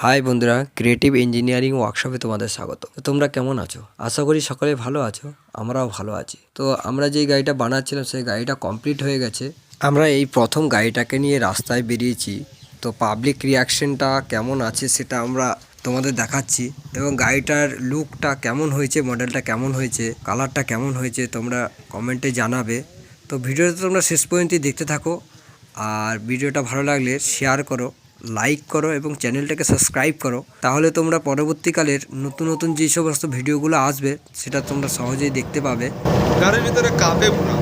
High বন্ধুরা, creative engineering ওয়ার্কশপে তোমাদের স্বাগত। তো তোমরা কেমন আছো? আশা করি সকলে ভালো আছো, আমরাও ভালো আছি। তো আমরা যেই গাড়িটা বানাচ্ছিলাম সেই গাড়িটা কমপ্লিট হয়ে গেছে। আমরা এই প্রথম গাড়িটাকে নিয়ে রাস্তায় বেরিয়েছি। তো পাবলিক রিয়াকশনটা কেমন আছে সেটা আমরা তোমাদের দেখাচ্ছি, এবং গাড়িটার লুকটা কেমন হয়েছে, মডেলটা কেমন হয়েছে, কালারটা কেমন হয়েছে তোমরা কমেন্টে জানাবে। তো ভিডিওটা তোমরা শেষ পর্যন্ত দেখতে থাকো, আর ভিডিওটা ভালো লাগলে শেয়ার করো, লাইক করো এবং চ্যানেলটাকে সাবস্ক্রাইব করো। তাহলে তোমরা পরবর্তীকালের নতুন নতুন যে সমস্ত ভিডিওগুলো আসবে সেটা তোমরা সহজেই দেখতে পাবে। গাড়ির ভিতরে কাপে পুরা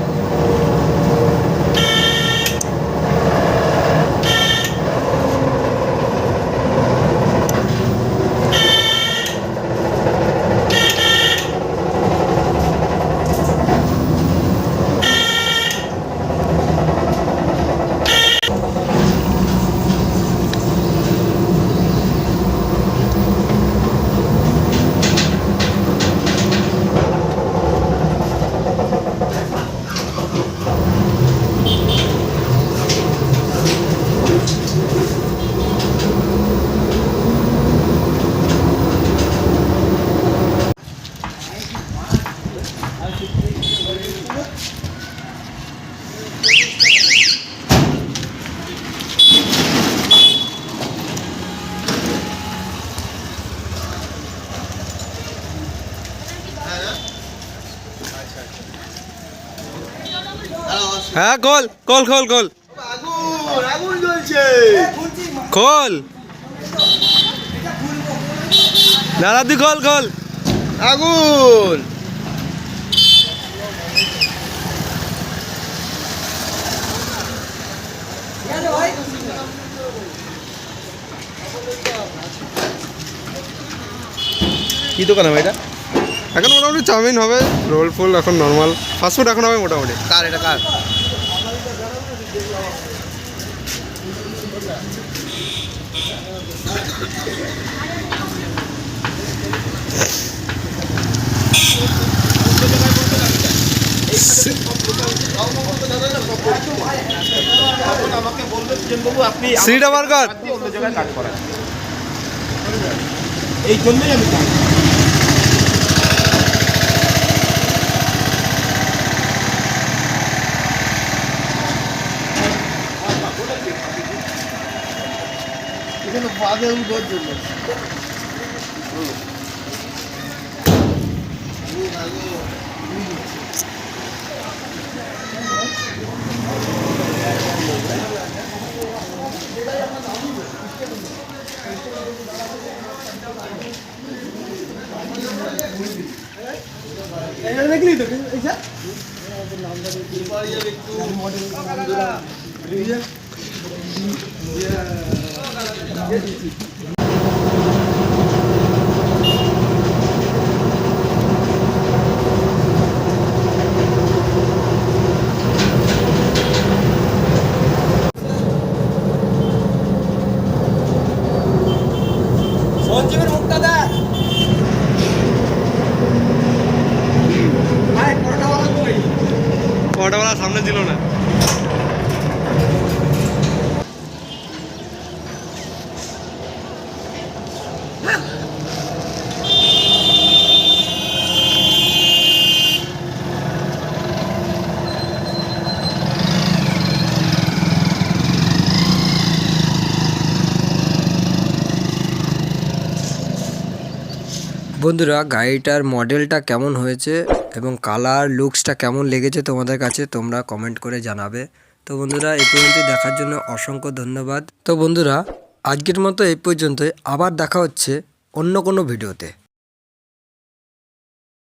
হ্যাঁ খোল খোল খোল খোল আগুন জ্বলছে। খোল নারাদি খোল খোল আগুন কি দোকান হবে এটা? এখন মোটামুটি চাউমিন হবে, রোল ফুল এখন নর্মাল ফাস্টফুড এখন হবে মোটামুটি। কার এটা কার? আমাকে বলবে বাবু আপনি সিটা বার্গার অন্য জায়গায় কাজ করেন, এই জন্যই আমি চাই। এখানে বাদে উঠোর জন্য দেখলি তো সঞ্জীবের মুখটা দেখ। অটোওয়ালা সামনে ছিল না। বন্ধুরা, গাড়িটার মডেলটা কেমন হয়েছে এবং কালার লুকসটা কেমন লেগেছে তোমাদের কাছে তোমরা কমেন্ট করে জানাবে। তো বন্ধুরা, এই পর্যন্ত দেখার জন্য অসংখ্য ধন্যবাদ। তো বন্ধুরা, আজকের মতো এই পর্যন্তই, আবার দেখা হচ্ছে অন্য কোনো ভিডিওতে।